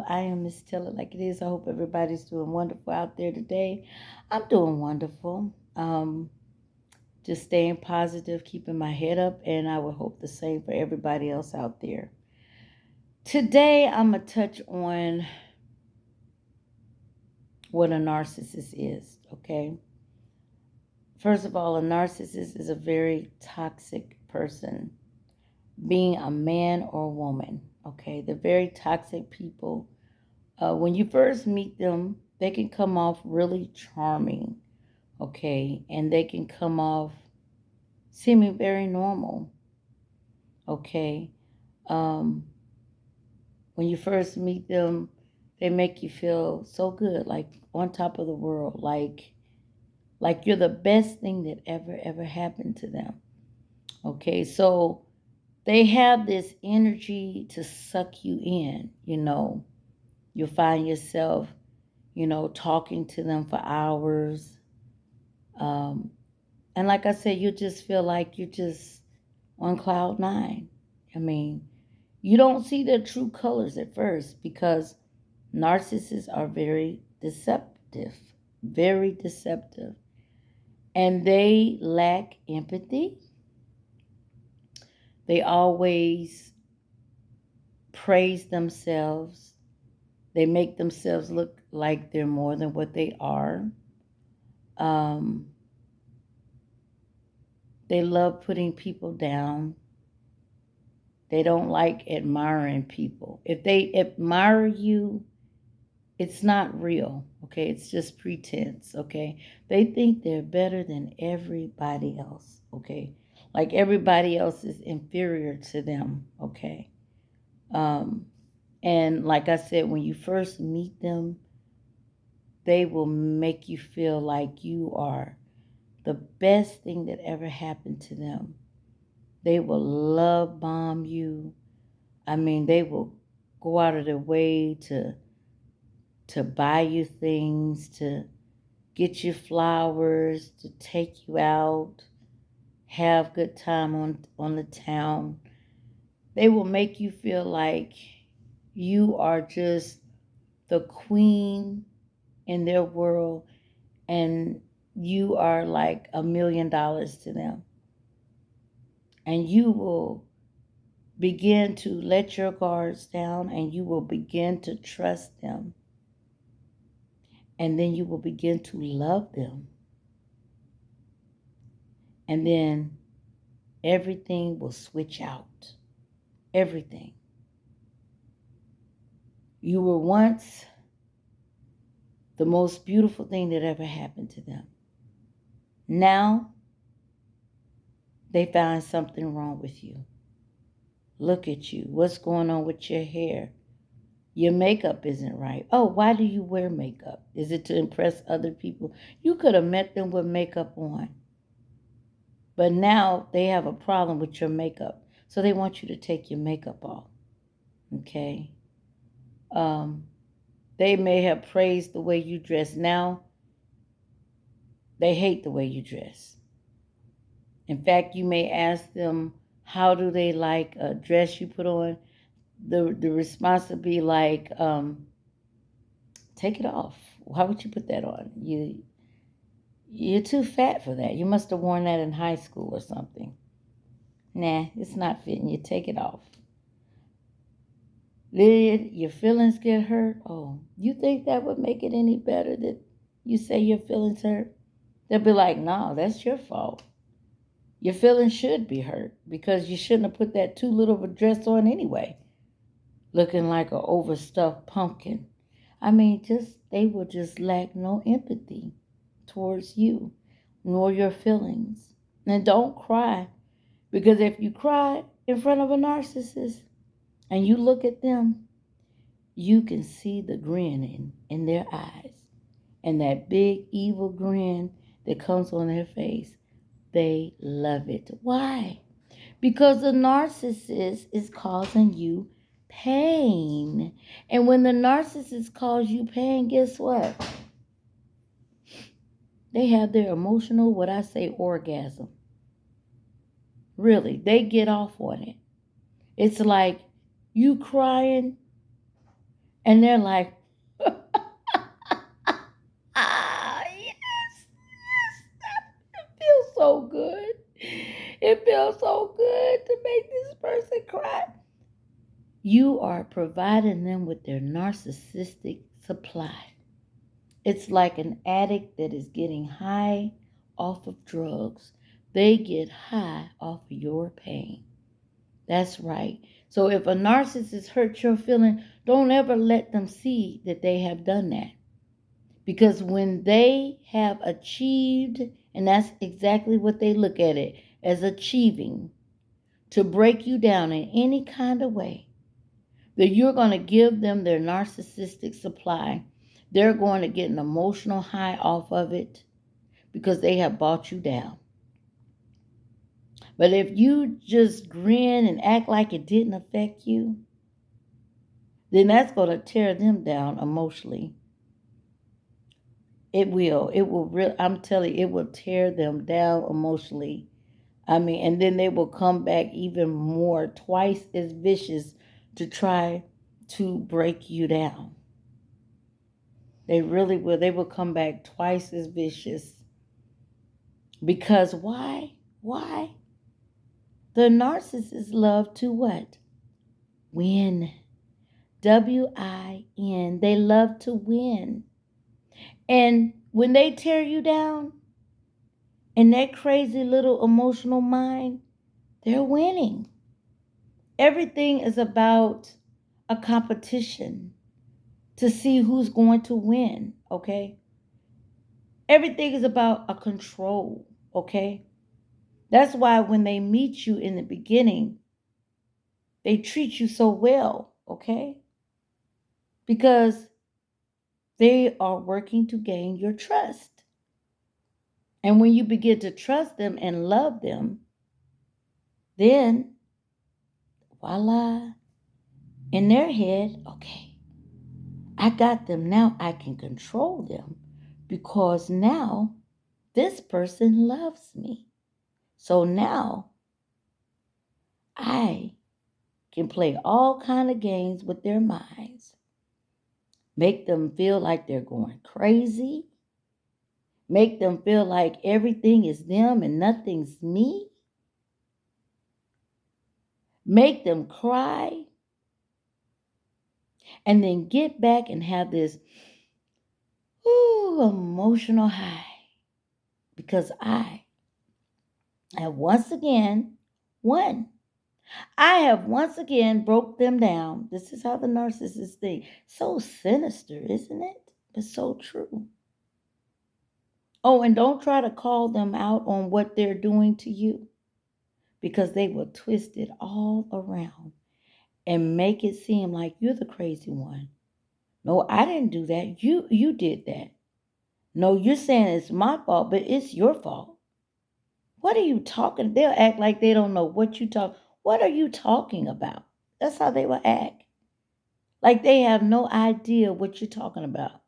I am Miss Tell It Like It Is. I hope everybody's doing wonderful out there today. I'm doing wonderful. Just staying positive, keeping my head up, and I would hope the same for everybody else out there. Today, I'm going to touch on what a narcissist is, okay? First of all, a narcissist is a very toxic person, being a man or a woman, okay? They're very toxic people. When you first meet them, they can come off really charming, okay? And they can come off seeming very normal, okay? Um, when you first meet them, they make you feel so good, like on top of the world, like you're the best thing that ever happened to them. Okay, so they have this energy to suck you in, You'll find yourself, talking to them for hours. Um, and like I said, you just feel like you're just on cloud nine. I mean, you don't see their true colors at first because narcissists are very deceptive, and they lack empathy. They always praise themselves. They make themselves look like they're more than what they are. Um, they love putting people down. They don't like admiring people. If they admire you, it's not real, okay? It's just pretense, okay? They think they're better than everybody else, okay? Like everybody else is inferior to them, okay? Um, and like I said, when you first meet them, they will make you feel like you are the best thing that ever happened to them. They will love bomb you. I mean, they will go out of their way to buy you things, to get you flowers, to take you out, have good time on the town. They will make you feel like you are just the queen in their world and you are like $1 million to them. And you will begin to let your guards down and you will begin to trust them. And then you will begin to love them. And then everything will switch out. Everything. You were once the most beautiful thing that ever happened to them. Now, they find something wrong with you. Look at you. What's going on with your hair? Your makeup isn't right. Oh, why do you wear makeup? Is it to impress other people? You could have met them with makeup on. But now they have a problem with your makeup. So they want you to take your makeup off. Okay? They may have praised the way you dress. Now, they hate the way you dress. In fact, you may ask them, how do they like a dress you put on? The response would be like, take it off. Why would you put that on? You're too fat for that. You must have worn that in high school or something. Nah, it's not fitting you. Take it off. Did your feelings get hurt? Oh, you think that would make it any better that you say your feelings hurt? They'll be like, no, that's your fault. Your feelings should be hurt because you shouldn't have put that too little of a dress on anyway. Looking like an overstuffed pumpkin. I mean, they will just lack no empathy towards you, nor your feelings. And don't cry, because if you cry in front of a narcissist and you look at them, you can see the grin in their eyes. And that big evil grin that comes on their face. They love it. Why? Because the narcissist is causing you pain. And when the narcissist causes you pain, guess what? They have their emotional, what I say, orgasm. Really, they get off on it. It's like you crying And they're like, ah, yes, it feels so good. It feels so good to make this person cry. You are providing them with their narcissistic supply. It's like an addict that is getting high off of drugs. They get high off of your pain. That's right. So if a narcissist hurts your feeling, don't ever let them see that they have done that. Because when they have achieved, and that's exactly what they look at it as achieving, to break you down in any kind of way, that you're going to give them their narcissistic supply. They're going to get an emotional high off of it because they have brought you down. But if you just grin and act like it didn't affect you, then that's going to tear them down emotionally. It will. It will. I'm telling you, it will tear them down emotionally. I mean, and then they will come back even more, twice as vicious to try to break you down. They really will. They will come back twice as vicious. Because why? Why? The narcissists love to what? Win. WIN. They love to win. And when they tear you down in that crazy little emotional mind, they're winning. Everything is about a competition to see who's going to win, okay? Everything is about a control, okay? That's why when they meet you in the beginning, they treat you so well, okay? Because they are working to gain your trust. And when you begin to trust them and love them, then voila, in their head, okay, I got them. Now I can control them because now this person loves me. So now I can play all kind of games with their minds, make them feel like they're going crazy, make them feel like everything is them and nothing's me, make them cry, and then get back and have this emotional high because I have once again won. I have once again broke them down. This is how the narcissists think. So sinister, isn't it? But so true. Oh, and don't try to call them out on what they're doing to you because they will twist it all around and make it seem like you're the crazy one. No, I didn't do that. You did that. No, you're saying it's my fault, but it's your fault. What are you talking? They'll act like they don't know what you talk. What are you talking about? That's how they will act. Like they have no idea what you're talking about.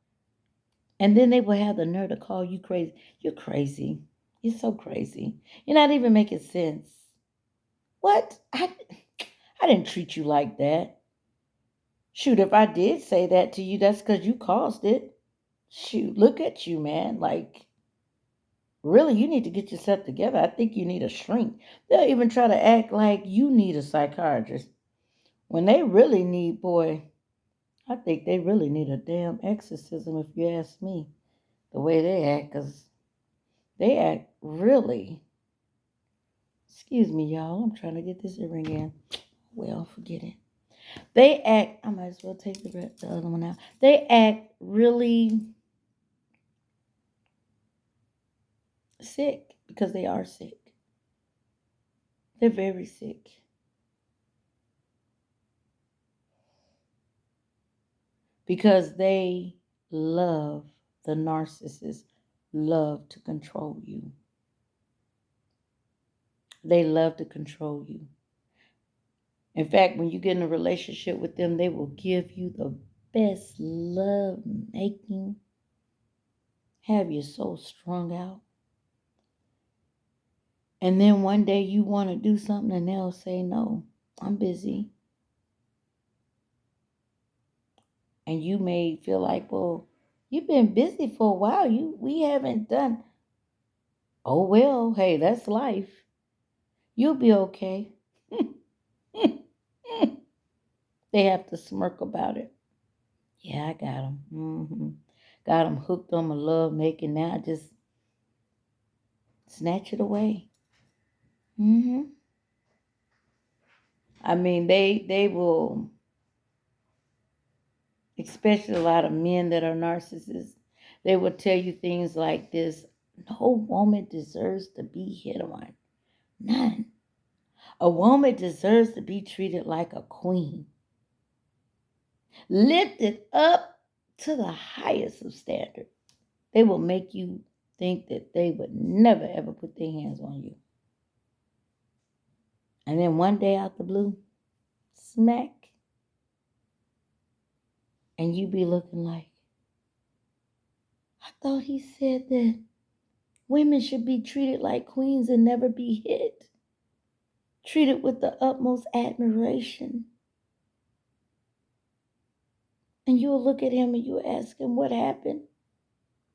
And then they will have the nerve to call you crazy. You're crazy. You're so crazy. You're not even making sense. What? I didn't treat you like that. Shoot, if I did say that to you, that's because you caused it. Shoot, look at you, man. Like, really, you need to get yourself together. I think you need a shrink. They'll even try to act like you need a psychiatrist. When they really need, boy, I think they really need a damn exorcism, if you ask me. The way they act, because they act really. Excuse me, y'all. I'm trying to get this earring in. Well, forget it. They act, I might as well take the other one out. They act really sick because they are sick. They're very sick. Because they love, the narcissists love to control you. They love to control you. In fact, when you get in a relationship with them, they will give you the best love making, have you so strung out. And then one day you want to do something and they'll say, no, I'm busy. And you may feel like, well, you've been busy for a while. We haven't done. Oh well, hey, that's life. You'll be okay. They have to smirk about it. Yeah, I got them. Got them hooked on my love making. Now I just snatch it away. I mean, they will, especially a lot of men that are narcissists. They will tell you things like this: no woman deserves to be hit on. None. A woman deserves to be treated like a queen, lifted up to the highest of standard. They will make you think that they would never ever put their hands on you. And then one day out the blue, smack, and you be looking like, I thought he said that women should be treated like queens and never be hit, treated with the utmost admiration. And you'll look at him and you ask him what happened.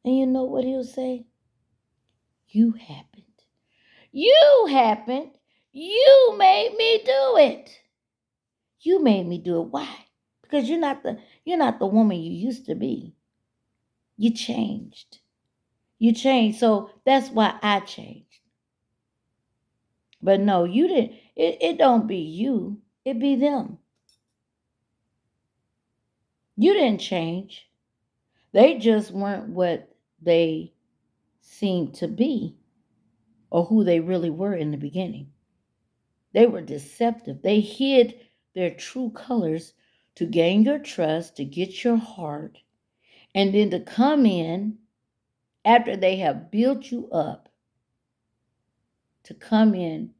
And you know what he'll say? You happened. You happened. You made me do it. You made me do it. Why? Because you're not the woman you used to be. You changed. You changed. So that's why I changed. But no, you didn't. It don't be you. It be them. You didn't change. They just weren't what they seemed to be or who they really were in the beginning. They were deceptive. They hid their true colors to gain your trust, to get your heart, and then to come in after they have built you up, to come in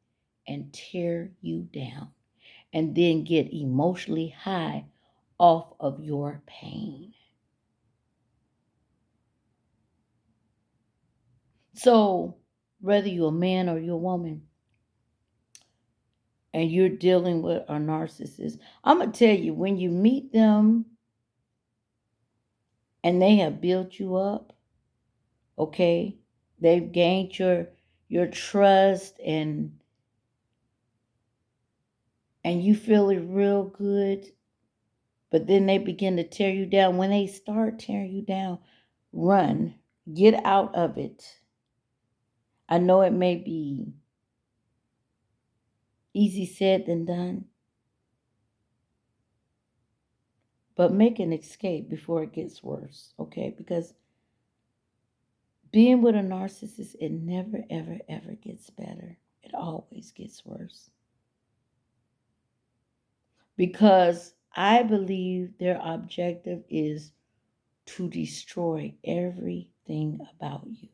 and tear you down and then get emotionally high off of your pain. So, whether you're a man or you're a woman and you're dealing with a narcissist, I'm going to tell you, when you meet them and they have built you up, okay, they've gained your trust and you feel it real good, but then they begin to tear you down. When they start tearing you down, run, get out of it. I know it may be easy said than done, but make an escape before it gets worse, okay? Because being with a narcissist, it never, ever, ever gets better. It always gets worse. Because I believe their objective is to destroy everything about you.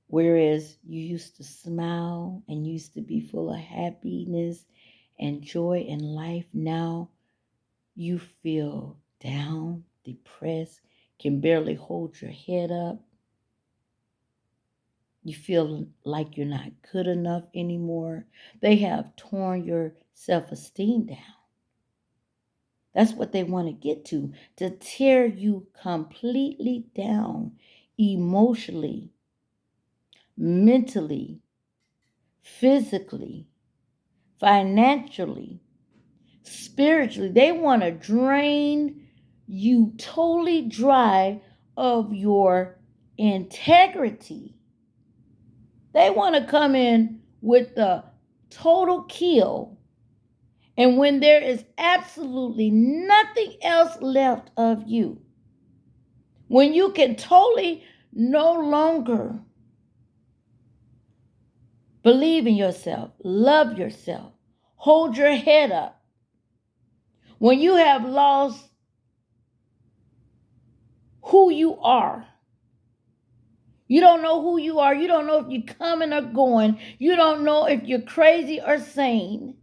Whereas you used to smile and used to be full of happiness and joy in life, now you feel down, depressed, can barely hold your head up. You feel like you're not good enough anymore. They have torn your self-esteem down. That's what they want to get to tear you completely down emotionally, mentally, physically, financially, spiritually. They want to drain you totally dry of your integrity. They want to come in with the total kill. And when there is absolutely nothing else left of you, when you can totally no longer believe in yourself, love yourself, hold your head up, when you have lost who you are, you don't know who you are, you don't know if you're coming or going, you don't know if you're crazy or sane,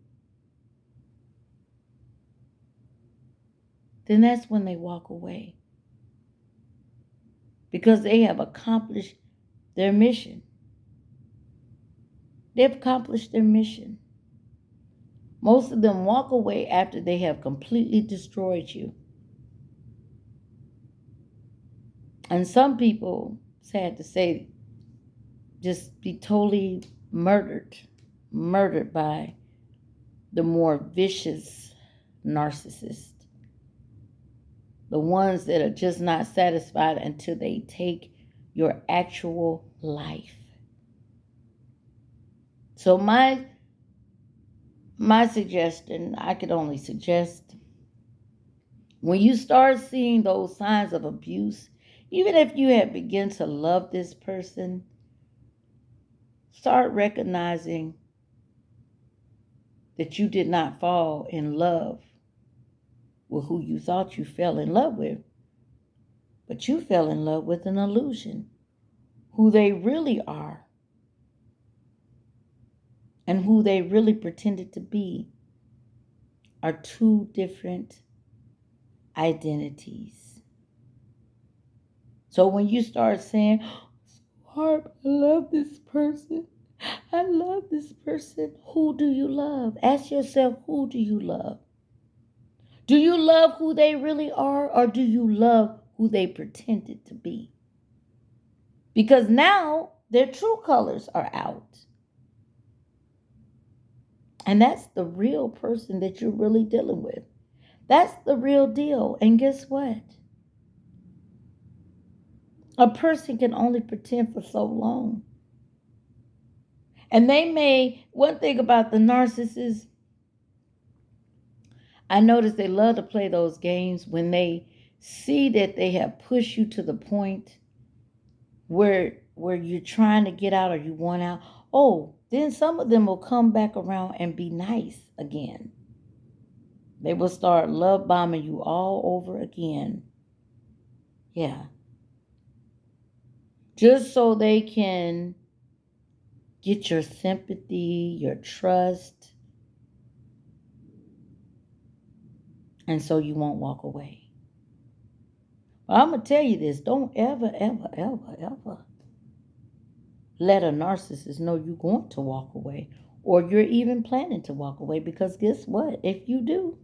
then that's when they walk away. Because they have accomplished their mission. They've accomplished their mission. Most of them walk away after they have completely destroyed you. And some people, sad to say, just be totally murdered by the more vicious narcissist. The ones that are just not satisfied until they take your actual life. So my suggestion, I could only suggest, when you start seeing those signs of abuse, even if you have begun to love this person, start recognizing that you did not fall in love with who you thought you fell in love with, but you fell in love with an illusion. Who they really are and who they really pretended to be are two different identities. So when you start saying, Harp, I love this person. I love this person. Who do you love? Ask yourself, who do you love? Do you love who they really are, or do you love who they pretended to be? Because now their true colors are out. And that's the real person that you're really dealing with. That's the real deal. And guess what? A person can only pretend for so long. And one thing about the narcissist, I notice they love to play those games when they see that they have pushed you to the point where you're trying to get out or you want out. Oh, then some of them will come back around and be nice again. They will start love bombing you all over again. Yeah. Just so they can get your sympathy, your trust, and so you won't walk away. Well, I'm going to tell you this. Don't ever, ever, ever, ever let a narcissist know you're going to walk away or you're even planning to walk away, because guess what? If you do,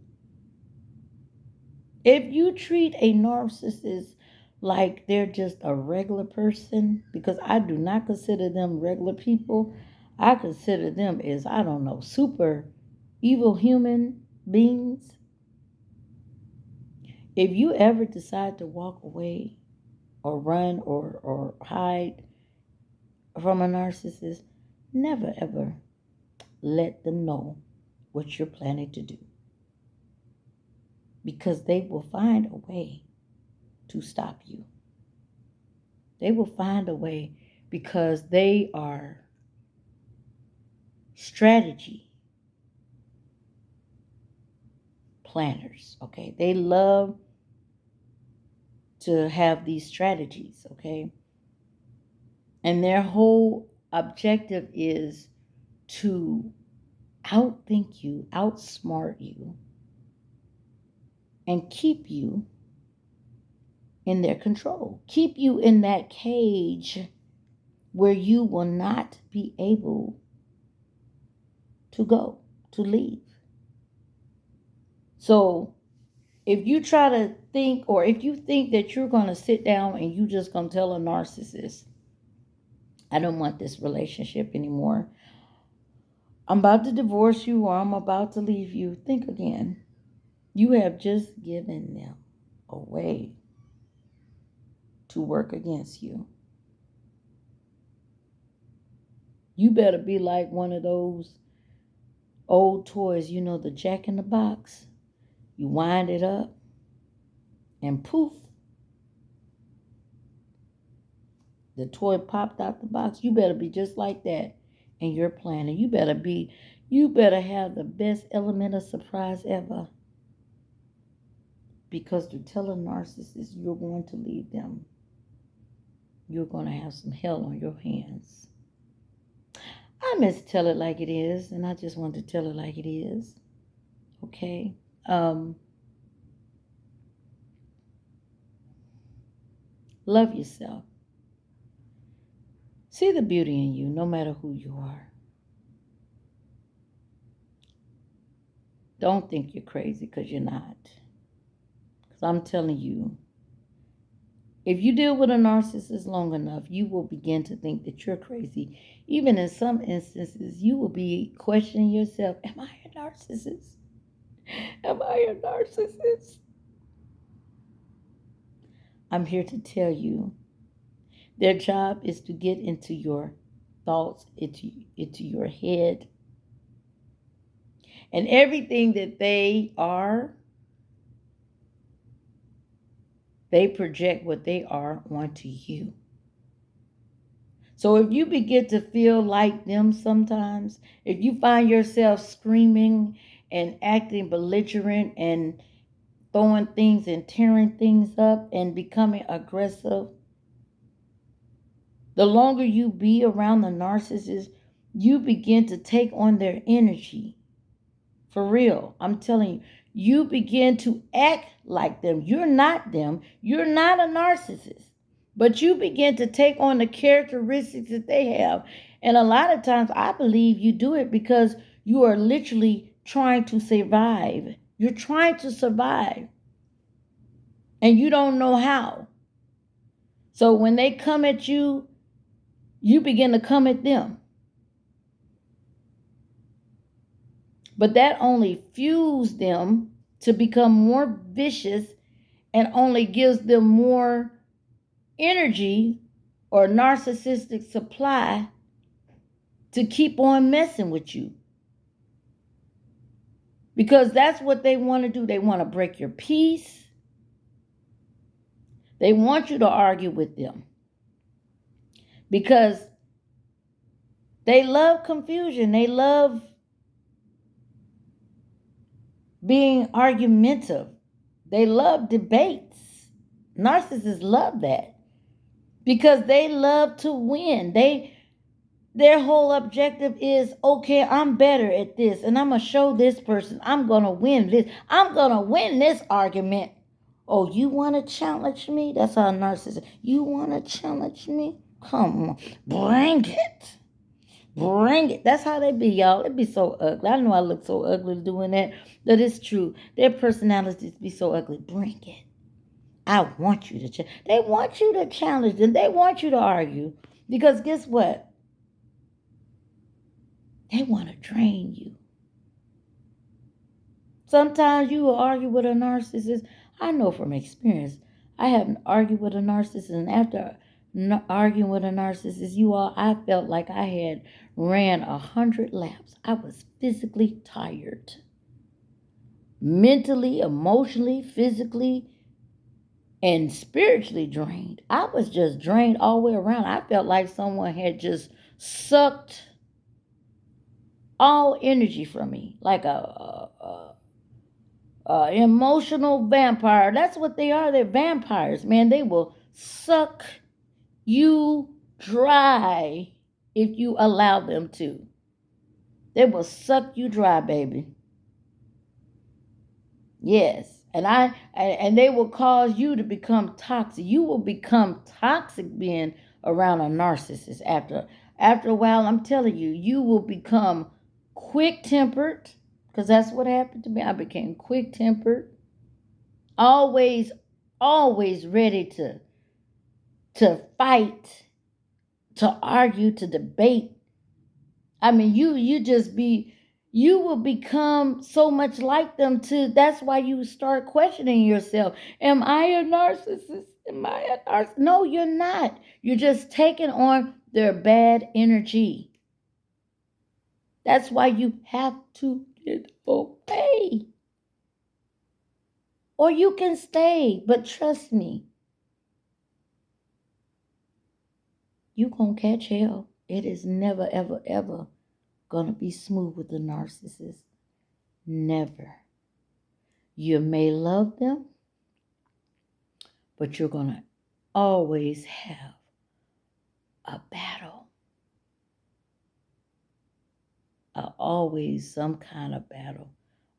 if you treat a narcissist like they're just a regular person, because I do not consider them regular people, I consider them as, I don't know, super evil human beings. If you ever decide to walk away or run or hide from a narcissist, never ever let them know what you're planning to do, because they will find a way to stop you. They will find a way, because they are strategy planners, okay? They love to have these strategies, okay? And their whole objective is to outthink you, outsmart you, and keep you in their control. Keep you in that cage where you will not be able to go, to leave. So if you try to think, or if you think that you're going to sit down and you just going to tell a narcissist, I don't want this relationship anymore, I'm about to divorce you, or I'm about to leave you, think again. You have just given them a way to work against you. You better be like one of those old toys, you know, the Jack in the Box. You wind it up and poof, the toy popped out the box. You better be just like that in your planning. You better have the best element of surprise ever. Because to tell a narcissist you're going to leave them, you're going to have some hell on your hands. I miss tell it like it is, and I just want to tell it like it is. Okay? Love yourself. See the beauty in you, no matter who you are. Don't think you're crazy, because you're not. Because I'm telling you, if you deal with a narcissist long enough, you will begin to think that you're crazy. Even in some instances, you will be questioning yourself, am I a narcissist? Am I a narcissist? I'm here to tell you, their job is to get into your thoughts, into your head. And everything that they are, they project what they are onto you. So if you begin to feel like them sometimes, if you find yourself screaming and acting belligerent and throwing things and tearing things up and becoming aggressive, the longer you be around the narcissist, you begin to take on their energy. For real, I'm telling you, you begin to act like them. You're not them. You're not a narcissist. But you begin to take on the characteristics that they have. And a lot of times I believe you do it because you are literally trying to survive. You're trying to survive. And you don't know how. So when they come at you, you begin to come at them. But that only fuels them to become more vicious and only gives them more energy or narcissistic supply to keep on messing with you. Because that's what they want to do. They want to break your peace. They want you to argue with them. Because they love confusion. They love being argumentative. They love debates. Narcissists love that. Because they love to win. Their whole objective is, okay, I'm better at this, and I'm going to show this person I'm going to win this. I'm going to win this argument. Oh, you want to challenge me? That's how a narcissist. You want to challenge me? Come on. Bring it. Bring it. That's how they be, y'all. It be so ugly. I know I look so ugly doing that, but it's true. Their personalities be so ugly. Bring it. I want you to They want you to challenge them. They want you to argue. Because guess what? They want to drain you. Sometimes you will argue with a narcissist. I know from experience. I haven't argued with a narcissist, and after arguing with a narcissist, I felt like I had ran 100 laps. I was physically tired. Mentally, emotionally, physically, and spiritually drained. I was just drained all the way around. I felt like someone had just sucked all energy from me, like a emotional vampire. That's what they are. They're vampires, man. They will suck you dry if you allow them to. They will suck you dry, baby. Yes. And they will cause you to become toxic. You will become toxic being around a narcissist after a while. I'm telling you, you will become quick-tempered, because that's what happened to me. I became quick-tempered, always ready to fight, to argue, to debate. I mean, you will become so much like them too. That's why you start questioning yourself. Am I a narcissist? Am I a narcissist? No, you're not. You're just taking on their bad energy. That's why you have to get away. Or you can stay, but trust me, you gonna catch hell. It is never, ever, ever gonna be smooth with the narcissist. Never. You may love them, but you're gonna always have a battle. Always some kind of battle.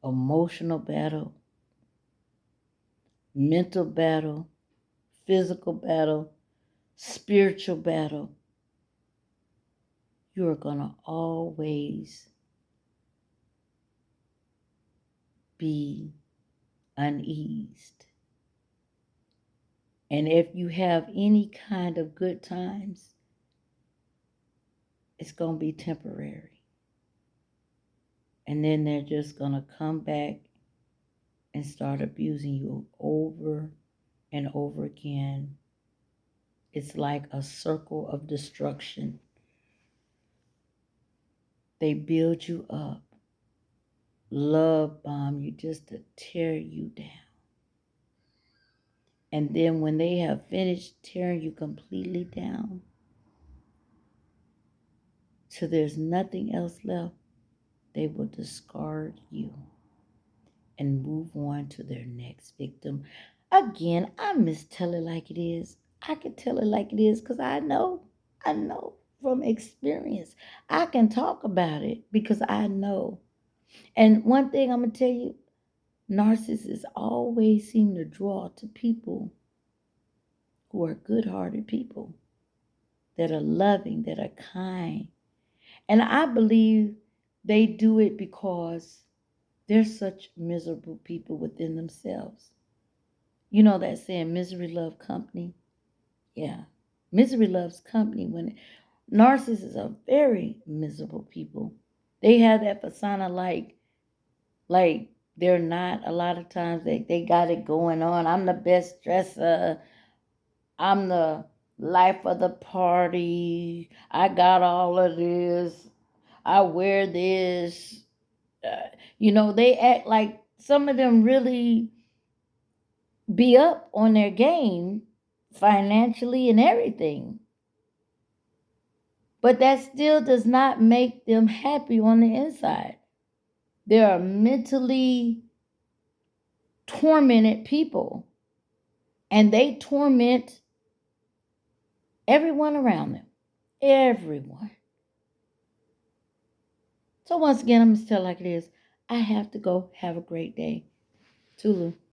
Emotional battle, mental battle, physical battle, spiritual battle. You're gonna always be uneased. And if you have any kind of good times, it's going to be temporary. And then they're just going to come back and start abusing you over and over again. It's like a circle of destruction. They build you up, love bomb you just to tear you down. And then when they have finished tearing you completely down, till there's nothing else left, they will discard you and move on to their next victim. Again, I miss tell it like it is. I can tell it like it is because I know from experience. I can talk about it because I know. And one thing I'm going to tell you, narcissists always seem to draw to people who are good-hearted people, that are loving, that are kind. And I believe they do it because they're such miserable people within themselves. You know that saying, misery loves company? Yeah. Misery loves company. When narcissists are very miserable people. They have that persona like they're not. A lot of times they got it going on. I'm the best dresser. I'm the life of the party. I got all of this. I wear this. They act like some of them really be up on their game financially and everything. But that still does not make them happy on the inside. They are mentally tormented people, and they torment everyone around them. Everyone. So once again, I'm going to tell like it is. I have to go. Have a great day. Tulu.